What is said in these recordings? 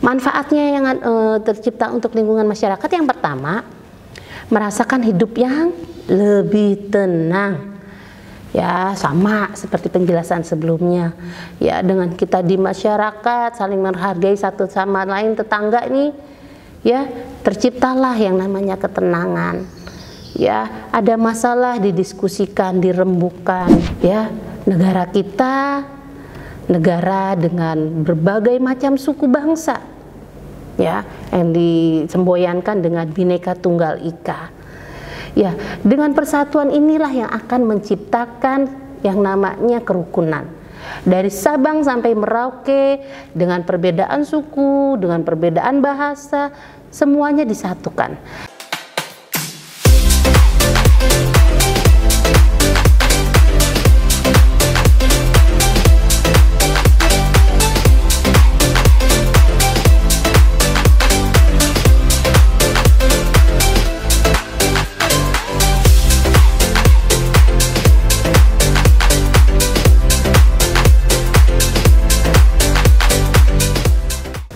Manfaatnya yang tercipta untuk lingkungan masyarakat, yang pertama, merasakan hidup yang lebih tenang. Ya, sama seperti penjelasan sebelumnya. Ya, dengan kita di masyarakat saling menghargai satu sama lain, tetangga nih, ya, terciptalah yang namanya ketenangan. Ya, ada masalah didiskusikan, dirembukan. Ya, negara kita negara dengan berbagai macam suku bangsa, ya, yang disemboyankan dengan Bhinneka Tunggal Ika. Ya, dengan persatuan inilah yang akan menciptakan yang namanya kerukunan. Dari Sabang sampai Merauke, dengan perbedaan suku, dengan perbedaan bahasa, semuanya disatukan.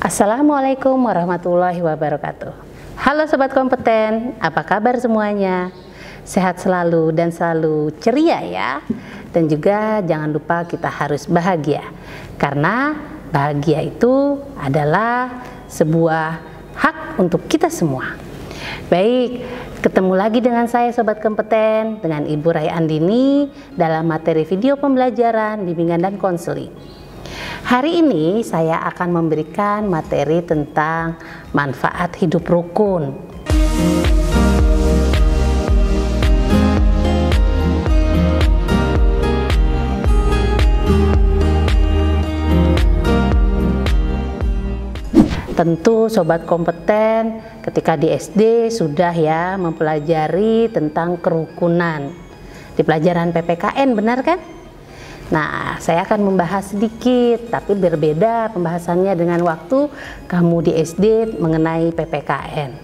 Assalamualaikum warahmatullahi wabarakatuh. Halo Sobat Kompeten, apa kabar semuanya? Sehat selalu dan selalu ceria ya. Dan juga jangan lupa kita harus bahagia, karena bahagia itu adalah sebuah hak untuk kita semua. Baik, ketemu lagi dengan saya Sobat Kompeten, dengan Ibu Rai Andini dalam materi video pembelajaran bimbingan dan konseling. Hari ini saya akan memberikan materi tentang manfaat hidup rukun. Tentu Sobat Kompeten ketika di SD sudah ya mempelajari tentang kerukunan di pelajaran PPKN, benar kan? Nah, saya akan membahas sedikit, tapi berbeda pembahasannya dengan waktu kamu di SD mengenai PPKN.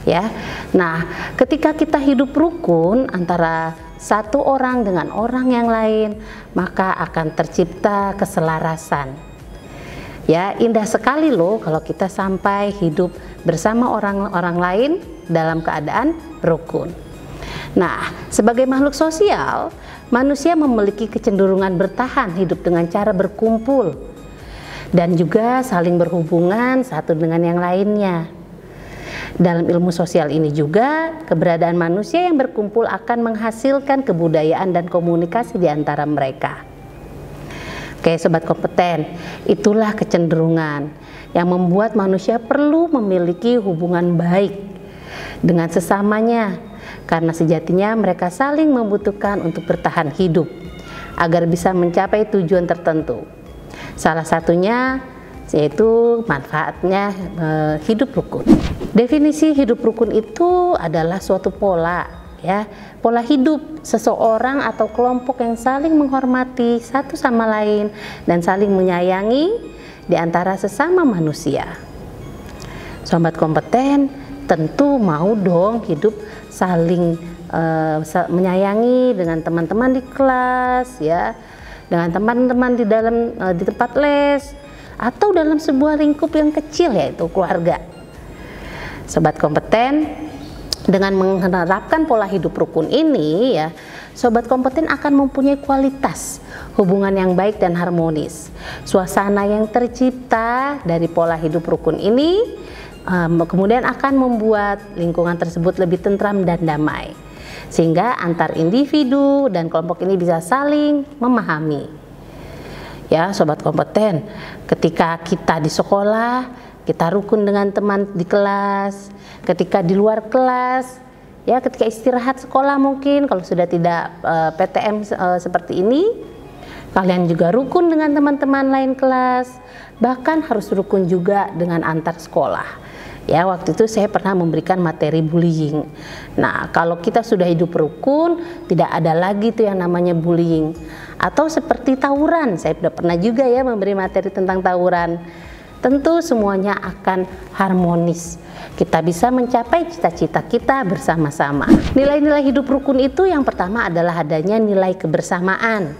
Ya, nah, ketika kita hidup rukun antara satu orang dengan orang yang lain, maka akan tercipta keselarasan. Ya, indah sekali loh kalau kita sampai hidup bersama orang-orang lain dalam keadaan rukun. Nah, sebagai makhluk sosial, manusia memiliki kecenderungan bertahan hidup dengan cara berkumpul dan juga saling berhubungan satu dengan yang lainnya. Dalam ilmu sosial ini juga, keberadaan manusia yang berkumpul akan menghasilkan kebudayaan dan komunikasi di antara mereka. Oke Sobat Kompeten, itulah kecenderungan yang membuat manusia perlu memiliki hubungan baik dengan sesamanya, karena sejatinya mereka saling membutuhkan untuk bertahan hidup agar bisa mencapai tujuan tertentu. Salah satunya yaitu manfaatnya hidup rukun. Definisi hidup rukun itu adalah suatu pola, ya, pola hidup seseorang atau kelompok yang saling menghormati satu sama lain dan saling menyayangi di antara sesama manusia. Sobat Kompeten tentu mau dong hidup saling menyayangi dengan teman-teman di kelas, ya, dengan teman-teman di dalam di tempat les, atau dalam sebuah lingkup yang kecil yaitu keluarga. Sobat Kompeten, dengan menerapkan pola hidup rukun ini ya, Sobat Kompeten akan mempunyai kualitas hubungan yang baik dan harmonis. Suasana yang tercipta dari pola hidup rukun ini kemudian akan membuat lingkungan tersebut lebih tentram dan damai, sehingga antar individu dan kelompok ini bisa saling memahami. Ya Sobat Kompeten, ketika kita di sekolah, kita rukun dengan teman di kelas. Ketika di luar kelas, ya, ketika istirahat sekolah mungkin kalau sudah tidak PTM seperti ini, kalian juga rukun dengan teman-teman lain kelas. Bahkan harus rukun juga dengan antar sekolah. Ya, waktu itu saya pernah memberikan materi bullying. Nah, kalau kita sudah hidup rukun, tidak ada lagi tuh yang namanya bullying. Atau seperti tawuran, saya sudah pernah juga ya memberi materi tentang tawuran. Tentu semuanya akan harmonis. Kita bisa mencapai cita-cita kita bersama-sama. Nilai-nilai hidup rukun itu yang pertama adalah adanya nilai kebersamaan.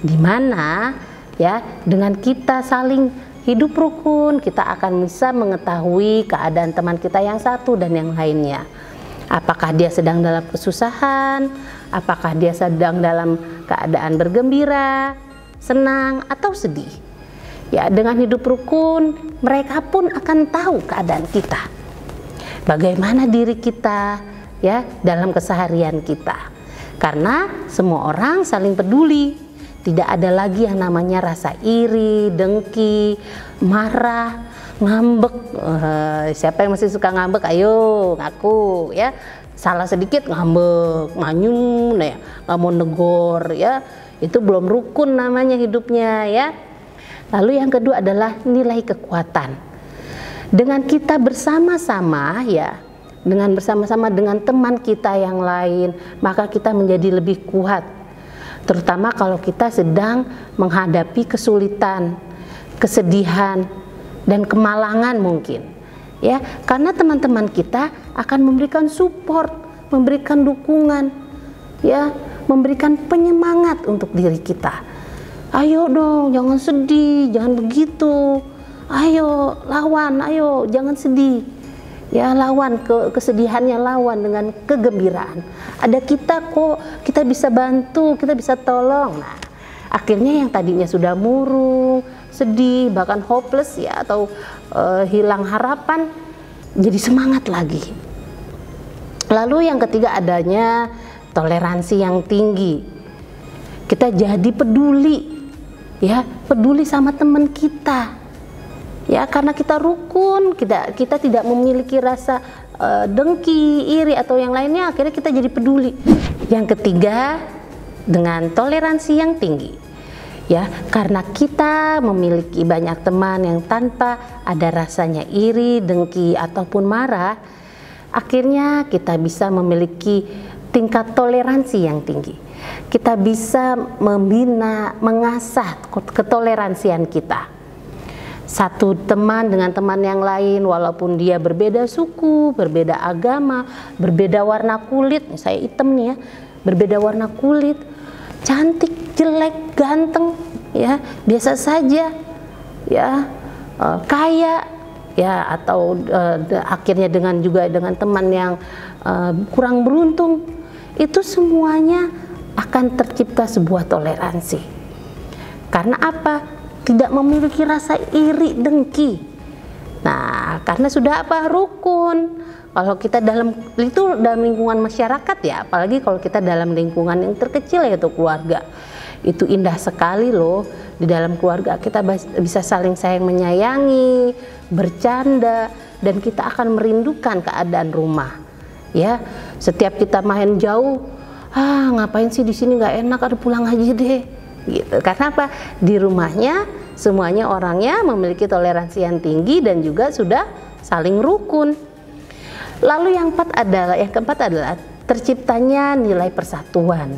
Di mana ya, dengan kita saling hidup rukun, kita akan bisa mengetahui keadaan teman kita yang satu dan yang lainnya. Apakah dia sedang dalam kesusahan, apakah dia sedang dalam keadaan bergembira, senang, atau sedih. Ya, dengan hidup rukun, mereka pun akan tahu keadaan kita. Bagaimana diri kita ya dalam keseharian kita. Karena semua orang saling peduli. Tidak ada lagi yang namanya rasa iri, dengki, marah, ngambek. Siapa yang masih suka ngambek? Ayo ngaku ya. Salah sedikit ngambek, manyun ya, nggak mau negor ya. Itu belum rukun namanya hidupnya ya. Lalu yang kedua adalah nilai kekuatan. Dengan kita bersama-sama ya, dengan bersama-sama dengan teman kita yang lain, maka kita menjadi lebih kuat. Terutama kalau kita sedang menghadapi kesulitan, kesedihan, dan kemalangan mungkin. Ya, karena teman-teman kita akan memberikan support, memberikan dukungan, ya, memberikan penyemangat untuk diri kita. Ayo dong, jangan sedih, jangan begitu. Ayo lawan, ayo jangan sedih. Ya, lawan kesedihannya, lawan dengan kegembiraan. Ada kita kok, kita bisa bantu, kita bisa tolong. Nah, akhirnya yang tadinya sudah murung, sedih, bahkan hopeless ya, atau hilang harapan, jadi semangat lagi. Lalu yang ketiga adanya toleransi yang tinggi. Kita jadi peduli, ya, peduli sama teman kita. Ya, karena kita rukun, kita tidak memiliki rasa dengki, iri atau yang lainnya, akhirnya kita jadi peduli. Yang ketiga, dengan toleransi yang tinggi. Ya, karena kita memiliki banyak teman yang tanpa ada rasanya iri, dengki ataupun marah, akhirnya kita bisa memiliki tingkat toleransi yang tinggi. Kita bisa membina, mengasah ketoleransian kita. Satu teman dengan teman yang lain, walaupun dia berbeda suku, berbeda agama, berbeda warna kulit, saya hitam nih ya, berbeda warna kulit, cantik, jelek, ganteng, ya biasa saja, ya kaya, ya atau akhirnya dengan teman yang kurang beruntung, itu semuanya akan tercipta sebuah toleransi. Karena apa? Tidak memiliki rasa iri, dengki. Nah, karena sudah apa? Rukun. Kalau kita dalam lingkungan masyarakat ya, apalagi kalau kita dalam lingkungan yang terkecil yaitu keluarga. Itu indah sekali loh. Di dalam keluarga kita bisa saling sayang menyayangi, bercanda, dan kita akan merindukan keadaan rumah. Ya, setiap kita main jauh, ngapain sih di sini nggak enak, ada pulang aja deh. Gitu. Karena apa? Di rumahnya semuanya orangnya memiliki toleransi yang tinggi dan juga sudah saling rukun. Lalu yang keempat adalah terciptanya nilai persatuan.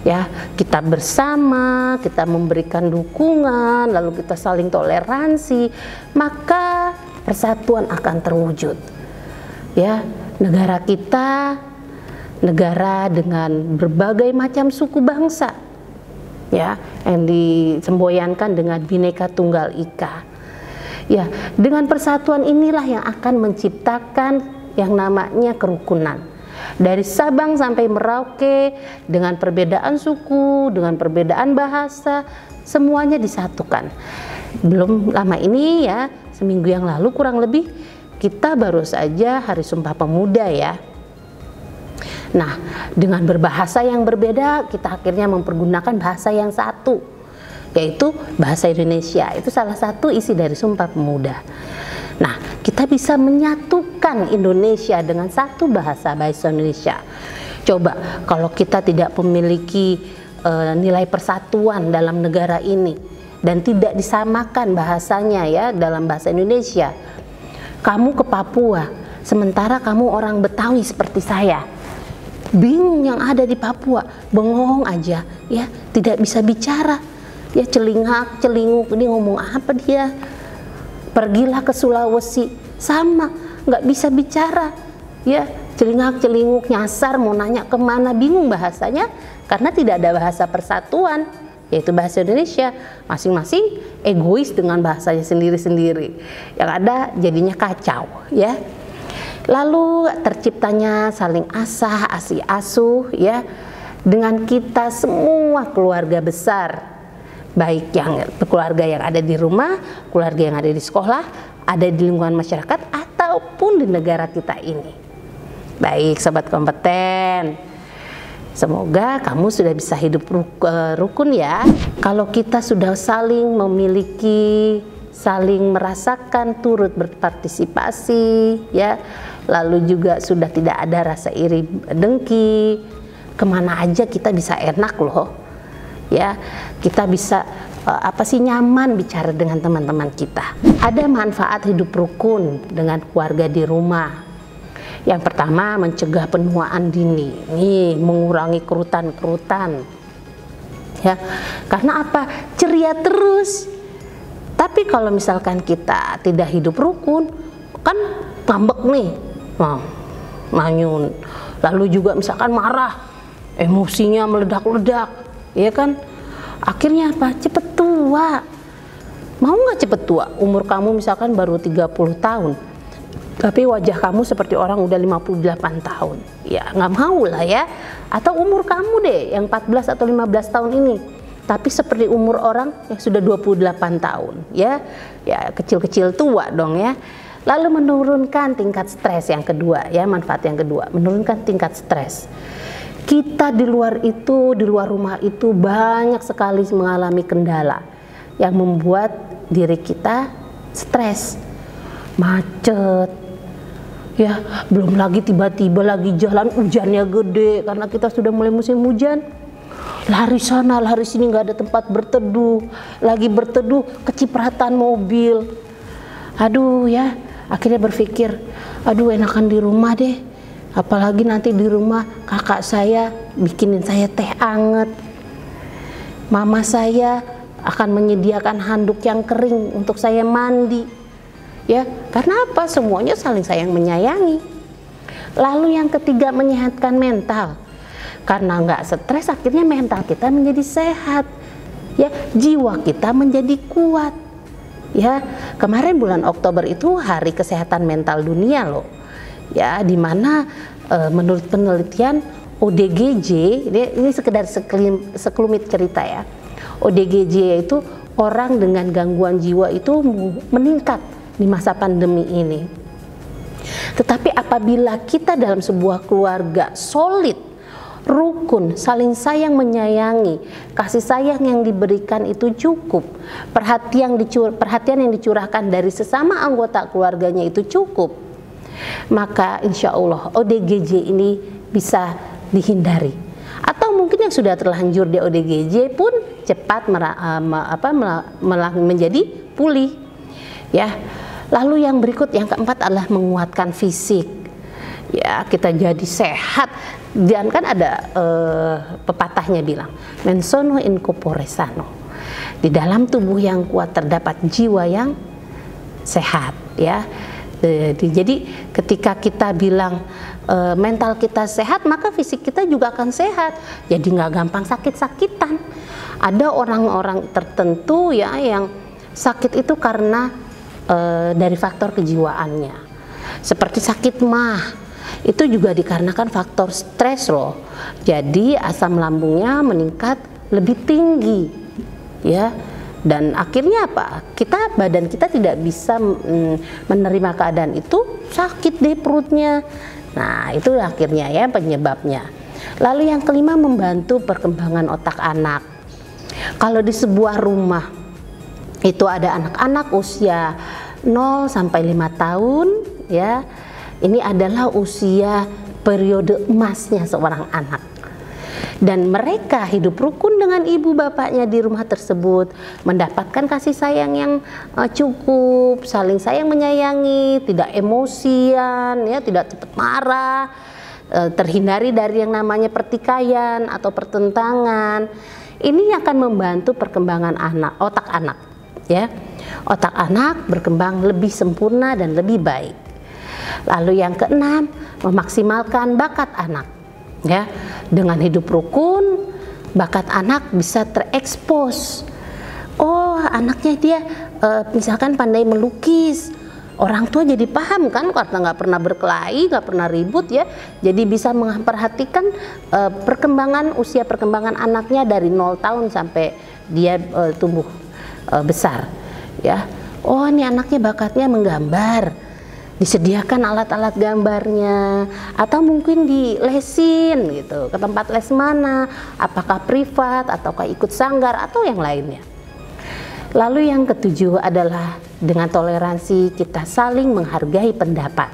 Ya, kita bersama, kita memberikan dukungan, lalu kita saling toleransi, maka persatuan akan terwujud. Ya, negara kita negara dengan berbagai macam suku bangsa, ya, yang disemboyankan dengan Bhinneka Tunggal Ika. Ya, dengan persatuan inilah yang akan menciptakan yang namanya kerukunan. Dari Sabang sampai Merauke, dengan perbedaan suku, dengan perbedaan bahasa, semuanya disatukan. Belum lama ini ya, seminggu yang lalu kurang lebih, kita baru saja Hari Sumpah Pemuda ya. Nah, dengan berbahasa yang berbeda, kita akhirnya mempergunakan bahasa yang satu, yaitu bahasa Indonesia. Itu salah satu isi dari Sumpah Pemuda. Nah, kita bisa menyatukan Indonesia dengan satu bahasa Indonesia. Coba kalau kita tidak memiliki nilai persatuan dalam negara ini dan tidak disamakan bahasanya ya dalam bahasa Indonesia. Kamu ke Papua, sementara kamu orang Betawi seperti saya. Bingung yang ada di Papua, bengong aja ya, tidak bisa bicara. Ya celingak, celinguk, ini ngomong apa dia? Pergilah ke Sulawesi, sama, nggak bisa bicara. Ya, celingak, celinguk, nyasar, mau nanya kemana, bingung bahasanya, karena tidak ada bahasa persatuan yaitu bahasa Indonesia. Masing-masing egois dengan bahasanya sendiri-sendiri. Yang ada jadinya kacau, ya. Lalu terciptanya saling asah, asih asuh, ya, dengan kita semua keluarga besar, baik yang keluarga yang ada di rumah, keluarga yang ada di sekolah, ada di lingkungan masyarakat, ataupun di negara kita ini. Baik, sobat kompeten, semoga kamu sudah bisa hidup rukun ya. Kalau kita sudah saling memiliki, saling merasakan, turut berpartisipasi, ya, lalu juga sudah tidak ada rasa iri dengki, kemana aja kita bisa enak loh, ya. Kita bisa nyaman bicara dengan teman-teman kita. Ada manfaat hidup rukun dengan keluarga di rumah. Yang pertama, mencegah penuaan dini, nih, mengurangi kerutan-kerutan, ya, karena apa? Ceria terus. Tapi kalau misalkan kita tidak hidup rukun, kan ngambek nih, manyun, lalu juga misalkan marah, emosinya meledak-ledak, ya kan? Akhirnya apa? Cepet tua. Mau nggak cepet tua? Umur kamu misalkan baru 30 tahun, tapi wajah kamu seperti orang udah 58 tahun. Ya nggak mau lah ya. Atau umur kamu deh yang 14 atau 15 tahun ini, tapi seperti umur orang yang sudah 28 tahun. Ya kecil-kecil tua dong ya. Lalu menurunkan tingkat stres yang kedua, ya, manfaat yang kedua, menurunkan tingkat stres. Kita di luar rumah itu banyak sekali mengalami kendala yang membuat diri kita stres, macet, ya, belum lagi tiba-tiba lagi jalan hujannya gede karena kita sudah mulai musim hujan, lari sana lari sini, nggak ada tempat berteduh, lagi berteduh kecipratan mobil, aduh ya, akhirnya berpikir, aduh enakan di rumah deh, apalagi nanti di rumah kakak saya bikinin saya teh anget, mama saya akan menyediakan handuk yang kering untuk saya mandi, ya, karena apa? Semuanya saling sayang menyayangi. Lalu yang ketiga, menyehatkan mental, karena nggak stres akhirnya mental kita menjadi sehat, ya, jiwa kita menjadi kuat, ya. Kemarin bulan Oktober itu hari kesehatan mental dunia loh, ya, dimana menurut penelitian ODGJ, ini sekedar sekelumit cerita ya, ODGJ itu orang dengan gangguan jiwa itu meningkat di masa pandemi ini. Tetapi apabila kita dalam sebuah keluarga solid, rukun, saling sayang menyayangi, kasih sayang yang diberikan itu cukup, perhatian yang dicurahkan dari sesama anggota keluarganya itu cukup, maka insya Allah ODGJ ini bisa dihindari. Atau mungkin yang sudah terlanjur di ODGJ pun cepat menjadi pulih, ya. Lalu yang berikut, yang keempat adalah menguatkan fisik, ya, kita jadi sehat. Dan kan ada pepatahnya bilang, mens sano in corpore sano, di dalam tubuh yang kuat terdapat jiwa yang sehat, ya. Jadi ketika kita bilang mental kita sehat, maka fisik kita juga akan sehat. Jadi nggak gampang sakit-sakitan. Ada orang-orang tertentu ya yang sakit itu karena dari faktor kejiwaannya. Seperti sakit mah, itu juga dikarenakan faktor stres loh. Jadi asam lambungnya meningkat lebih tinggi, ya. Dan akhirnya apa? Badan kita tidak bisa menerima keadaan itu, sakit deh perutnya. Nah, itu akhirnya ya penyebabnya. Lalu yang kelima, membantu perkembangan otak anak. Kalau di sebuah rumah itu ada anak-anak usia 0 sampai 5 tahun, ya. Ini adalah usia periode emasnya seorang anak. Dan mereka hidup rukun dengan ibu bapaknya di rumah tersebut, mendapatkan kasih sayang yang cukup, saling sayang menyayangi, tidak emosian, ya, tidak cepat marah, terhindari dari yang namanya pertikaian atau pertentangan. Ini akan membantu perkembangan otak anak, ya. Otak anak berkembang lebih sempurna dan lebih baik. Lalu yang keenam, memaksimalkan bakat anak, ya, dengan hidup rukun, bakat anak bisa terekspos. Oh, anaknya dia misalkan pandai melukis, orang tua jadi paham kan, karena nggak pernah berkelahi, nggak pernah ribut ya, jadi bisa memperhatikan usia perkembangan anaknya dari 0 tahun sampai dia tumbuh besar ya. Oh, ini anaknya bakatnya menggambar, disediakan alat-alat gambarnya, atau mungkin dilesin gitu, ke tempat les mana, apakah privat ataukah ikut sanggar atau yang lainnya. Lalu yang ketujuh adalah dengan toleransi kita saling menghargai pendapat.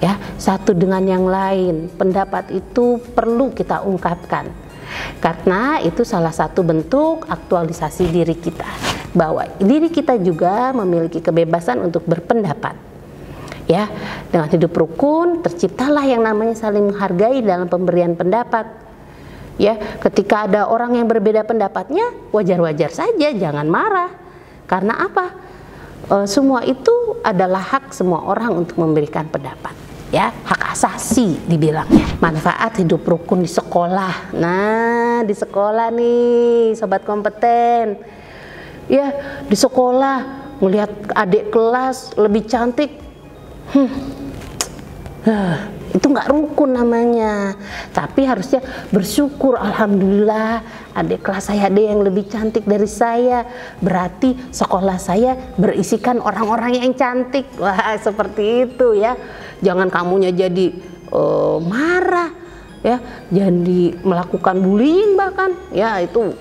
Ya, satu dengan yang lain, pendapat itu perlu kita ungkapkan. Karena itu salah satu bentuk aktualisasi diri kita, bahwa diri kita juga memiliki kebebasan untuk berpendapat. Ya, dengan hidup rukun terciptalah yang namanya saling menghargai dalam pemberian pendapat. Ya, ketika ada orang yang berbeda pendapatnya, wajar-wajar saja, jangan marah. Karena apa? Semua itu adalah hak semua orang untuk memberikan pendapat. Ya, hak asasi dibilangnya. Manfaat hidup rukun di sekolah. Nah, di sekolah nih, sobat kompeten. Ya, di sekolah melihat adik kelas lebih cantik. Itu nggak rukun namanya. Tapi harusnya bersyukur, alhamdulillah adik kelas saya ada yang lebih cantik dari saya, berarti sekolah saya berisikan orang-orang yang cantik. Wah, seperti itu ya. Jangan kamunya jadi marah ya, jadi melakukan bullying bahkan ya, itu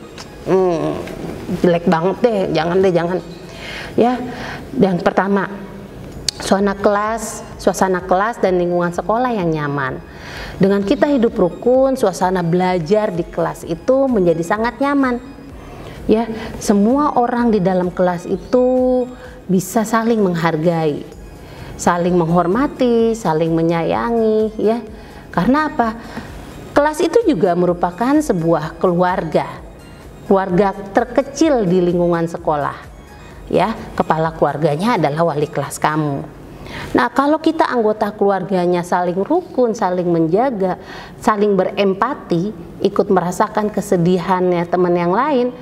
jelek banget deh, jangan ya. Yang pertama, suasana kelas dan lingkungan sekolah yang nyaman. Dengan kita hidup rukun, suasana belajar di kelas itu menjadi sangat nyaman. Ya, semua orang di dalam kelas itu bisa saling menghargai, saling menghormati, saling menyayangi ya. Karena apa? Kelas itu juga merupakan sebuah keluarga terkecil di lingkungan sekolah. Ya, kepala keluarganya adalah wali kelas kamu. Nah, kalau kita anggota keluarganya saling rukun, saling menjaga, saling berempati, ikut merasakan kesedihannya teman yang lain,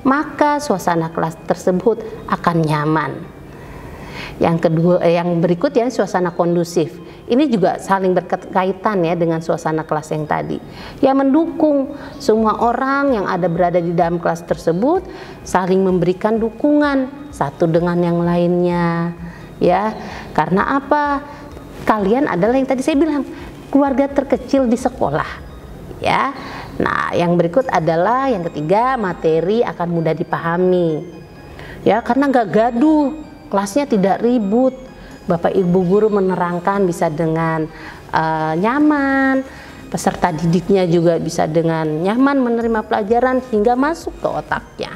maka suasana kelas tersebut akan nyaman. Yang berikutnya suasana kondusif. Ini juga saling berkaitan ya dengan suasana kelas yang tadi. Ya, mendukung semua orang yang berada di dalam kelas tersebut, saling memberikan dukungan satu dengan yang lainnya. Ya, karena apa? Kalian adalah yang tadi saya bilang, keluarga terkecil di sekolah. Ya. Nah, yang berikut adalah yang ketiga, materi akan mudah dipahami. Ya, karena nggak gaduh, kelasnya tidak ribut. Bapak Ibu guru menerangkan bisa dengan nyaman, peserta didiknya juga bisa dengan nyaman menerima pelajaran hingga masuk ke otaknya.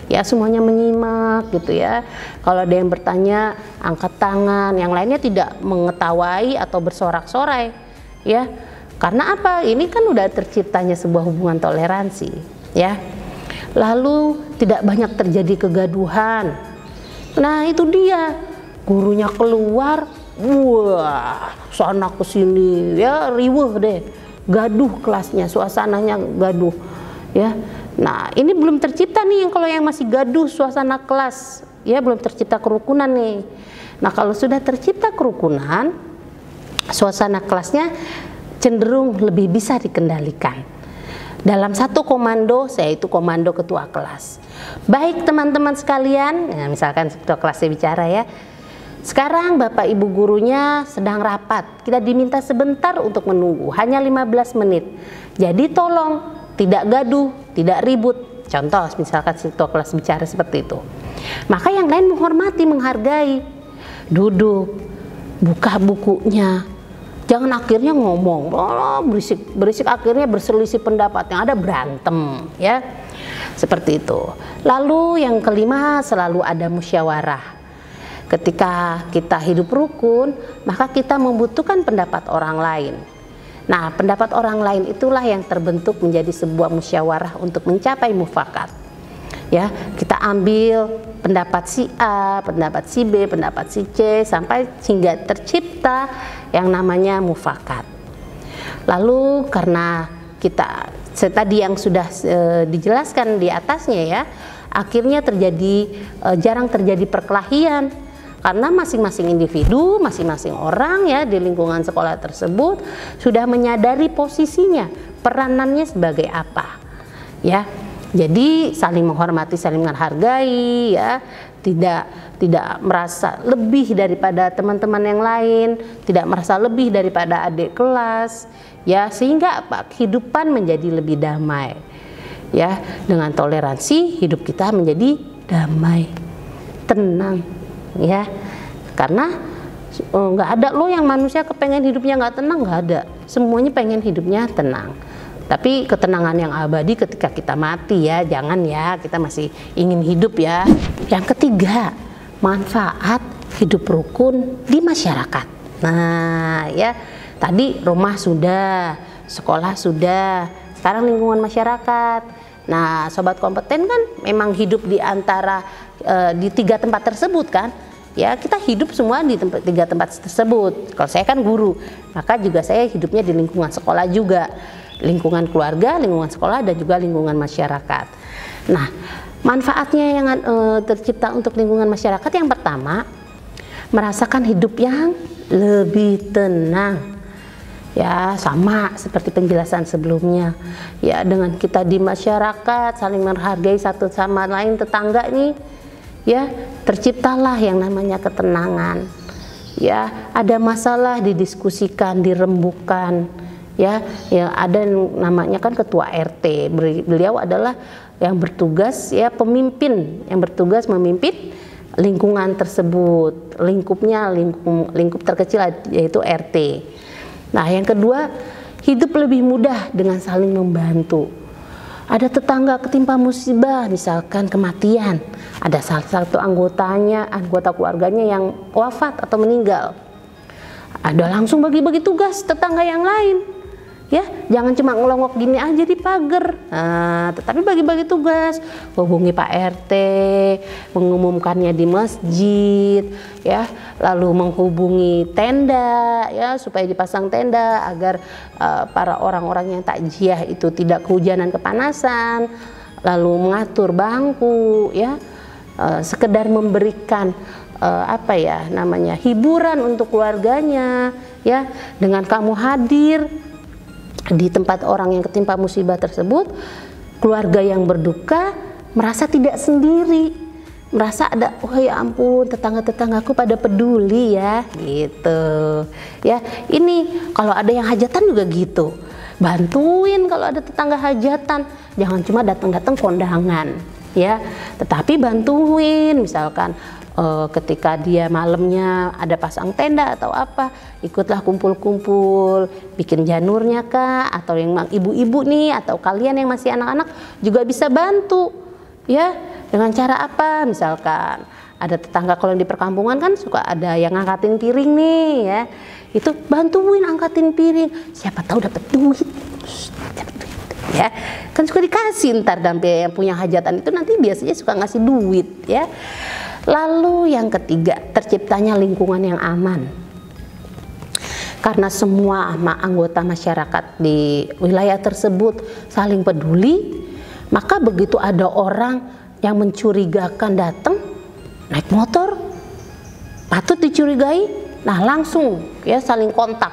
Ya, semuanya menyimak gitu ya. Kalau ada yang bertanya, angkat tangan, yang lainnya tidak mengetawahi atau bersorak-sorai. Ya, karena apa? Ini kan udah terciptanya sebuah hubungan toleransi. Ya, lalu tidak banyak terjadi kegaduhan. Nah, itu dia. Gurunya keluar, wah, sana ke sini ya, riweuh deh, gaduh kelasnya, suasananya gaduh ya. Nah, ini belum tercipta nih kalau yang masih gaduh suasana kelas ya, belum tercipta kerukunan nih. Nah, kalau sudah tercipta kerukunan, suasana kelasnya cenderung lebih bisa dikendalikan. Dalam satu komando, yaitu komando ketua kelas. Baik teman-teman sekalian, ya, misalkan ketua kelasnya bicara ya, sekarang Bapak Ibu gurunya sedang rapat, kita diminta sebentar untuk menunggu, hanya 15 menit. Jadi tolong tidak gaduh, tidak ribut. Contoh misalkan ketua kelas bicara seperti itu. Maka yang lain menghormati, menghargai. Duduk, buka bukunya. Jangan akhirnya ngomong, berisik akhirnya berselisih pendapat, yang ada berantem ya. Seperti itu. Lalu yang kelima, selalu ada musyawarah. Ketika kita hidup rukun, maka kita membutuhkan pendapat orang lain. Nah, pendapat orang lain itulah yang terbentuk menjadi sebuah musyawarah untuk mencapai mufakat. Ya, kita ambil pendapat si A, pendapat si B, pendapat si C, sampai hingga tercipta yang namanya mufakat. Lalu karena kita Tadi yang sudah dijelaskan di atasnya ya, akhirnya jarang terjadi perkelahian karena masing-masing individu, masing-masing orang ya di lingkungan sekolah tersebut sudah menyadari posisinya, peranannya sebagai apa ya. Jadi saling menghormati, saling menghargai ya, tidak merasa lebih daripada teman-teman yang lain, tidak merasa lebih daripada adik kelas ya, sehingga kehidupan menjadi lebih damai ya. Dengan toleransi hidup kita menjadi damai, tenang ya, karena nggak ada loh yang manusia kepengen hidupnya nggak tenang, nggak ada, semuanya pengen hidupnya tenang. Tapi ketenangan yang abadi ketika kita mati ya, jangan ya kita masih ingin hidup ya. Yang ketiga, manfaat hidup rukun di masyarakat. Nah ya, tadi rumah sudah, sekolah sudah, sekarang lingkungan masyarakat. Nah sobat kompeten kan memang hidup di antara di 3 tempat tersebut kan ya, kita hidup semua di 3 tempat tersebut. Kalau saya kan guru, maka juga saya hidupnya di lingkungan sekolah juga, lingkungan keluarga, lingkungan sekolah, dan juga lingkungan masyarakat. Nah manfaatnya yang tercipta untuk lingkungan masyarakat, yang pertama merasakan hidup yang lebih tenang ya, sama seperti penjelasan sebelumnya ya. Dengan kita di masyarakat saling menghargai satu sama lain, tetangga nih ya, terciptalah yang namanya ketenangan ya. Ada masalah didiskusikan, dirembukan ya. Yang ada namanya kan ketua RT, beliau adalah yang bertugas ya, pemimpin yang bertugas memimpin lingkungan tersebut, lingkup terkecil yaitu RT. Nah yang kedua, hidup lebih mudah dengan saling membantu. Ada tetangga ketimpa musibah, misalkan kematian, ada salah satu anggota keluarganya yang wafat atau meninggal, ada langsung bagi-bagi tugas tetangga yang lain ya. Jangan cuma ngelongok gini aja di pagar, tetapi bagi-bagi tugas, hubungi Pak RT, mengumumkannya di masjid ya, lalu menghubungi tenda ya, supaya dipasang tenda agar para orang-orang yang takziah itu tidak kehujanan, kepanasan, lalu mengatur bangku ya, sekedar memberikan apa ya namanya, hiburan untuk keluarganya ya. Dengan kamu hadir di tempat orang yang ketimpa musibah tersebut, keluarga yang berduka merasa tidak sendiri, merasa ada, oh ya ampun, tetangga-tetanggaku pada peduli ya gitu ya. Ini kalau ada yang hajatan juga gitu, bantuin kalau ada tetangga hajatan, jangan cuma datang-datang kondangan ya, tetapi bantuin. Misalkan ketika dia malamnya ada pasang tenda atau apa, ikutlah kumpul-kumpul, bikin janurnya kak, atau yang ibu-ibu nih atau kalian yang masih anak-anak juga bisa bantu ya. Dengan cara apa? Misalkan ada tetangga, kalau di perkampungan kan suka ada yang ngangkatin piring nih ya, itu bantuin angkatin piring, siapa tahu dapat duit ya, kan suka dikasih ntar sampai yang punya hajatan itu nanti biasanya suka ngasih duit ya. Lalu yang ketiga, terciptanya lingkungan yang aman. Karena semua anggota masyarakat di wilayah tersebut saling peduli, maka begitu ada orang yang mencurigakan datang naik motor, patut dicurigai, nah langsung ya saling kontak.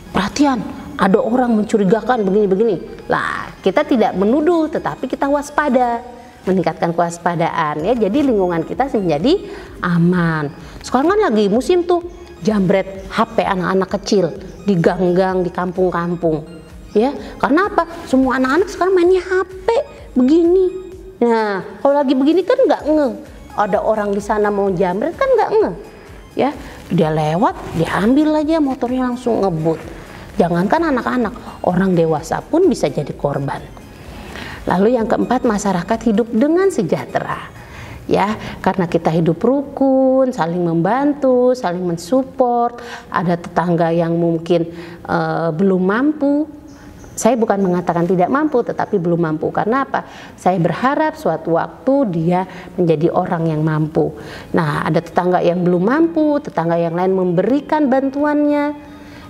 Perhatian, ada orang mencurigakan begini-begini. Lah, kita tidak menuduh, tetapi kita waspada, meningkatkan kewaspadaan ya. Jadi lingkungan kita menjadi aman. Sekarang kan lagi musim tuh jambret HP anak-anak kecil di gang-gang, di kampung-kampung ya. Karena apa? Semua anak-anak sekarang mainnya HP begini. Nah kalau lagi begini kan nggak ngeh, ada orang di sana mau jambret kan nggak ngeh ya. Dia lewat, diambil aja motornya, langsung ngebut. Jangankan anak-anak, orang dewasa pun bisa jadi korban. Lalu yang keempat, masyarakat hidup dengan sejahtera ya, karena kita hidup rukun, saling membantu, saling mensupport. Ada tetangga yang mungkin belum mampu, saya bukan mengatakan tidak mampu, tetapi belum mampu. Karena apa? Saya berharap suatu waktu dia menjadi orang yang mampu. Nah ada tetangga yang belum mampu, tetangga yang lain memberikan bantuannya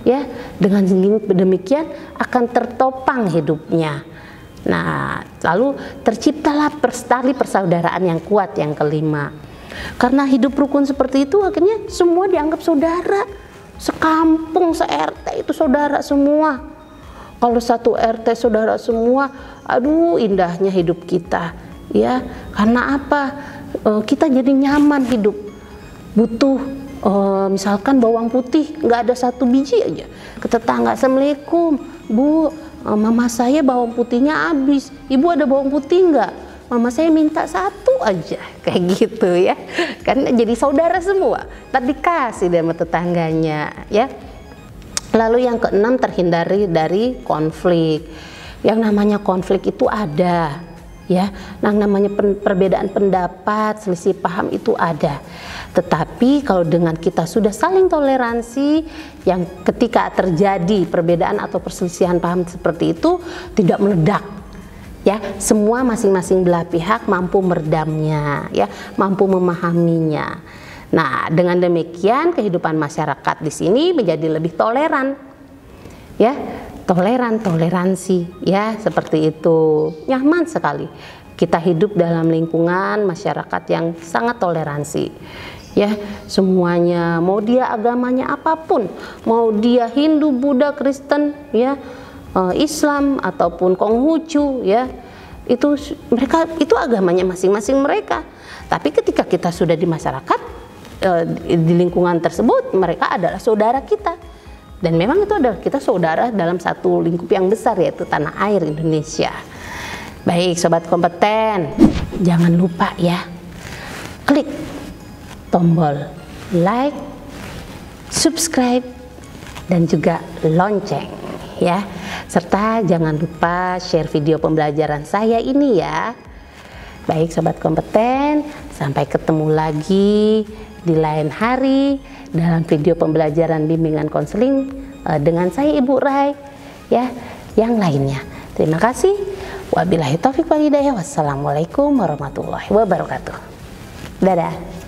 ya, dengan demikian akan tertopang hidupnya. Nah, lalu terciptalah tali persaudaraan yang kuat yang kelima. Karena hidup rukun seperti itu, akhirnya semua dianggap saudara. Sekampung, se-RT itu saudara semua. Kalau satu RT saudara semua, aduh indahnya hidup kita. Ya, karena apa? Kita jadi nyaman hidup. Butuh misalkan bawang putih, nggak ada satu biji aja. Ke tetangga, Assalamualaikum, Bu, mama saya bawang putihnya habis. Ibu ada bawang putih nggak? Mama saya minta satu aja, kayak gitu ya. Karena jadi saudara semua. Tadi kasih sama tetangganya, ya. Lalu yang keenam, terhindari dari konflik. Yang namanya konflik itu ada, ya. Yang namanya perbedaan pendapat, selisih paham itu ada. Tetapi kalau dengan kita sudah saling toleransi, yang ketika terjadi perbedaan atau perselisihan paham seperti itu tidak meledak, ya, semua masing-masing belah pihak mampu meredamnya, ya, mampu memahaminya. Nah, dengan demikian kehidupan masyarakat di sini menjadi lebih toleran, ya, toleransi, ya, seperti itu. Nyaman sekali kita hidup dalam lingkungan masyarakat yang sangat toleransi. Ya, semuanya, mau dia agamanya apapun, mau dia Hindu, Buddha, Kristen, ya, Islam ataupun Konghucu, ya, itu mereka itu agamanya masing-masing mereka. Tapi ketika kita sudah di masyarakat, di lingkungan tersebut, mereka adalah saudara kita. Dan memang itu adalah kita saudara dalam satu lingkup yang besar, yaitu tanah air Indonesia. Baik sobat kompeten, jangan lupa ya, klik tombol like, subscribe, dan juga lonceng ya. Serta jangan lupa share video pembelajaran saya ini ya. Baik sobat kompeten, sampai ketemu lagi di lain hari dalam video pembelajaran bimbingan konseling dengan saya Ibu Rai ya, yang lainnya. Terima kasih. Wabillahi taufiq wal hidayah. Wassalamualaikum warahmatullahi wabarakatuh. Dadah.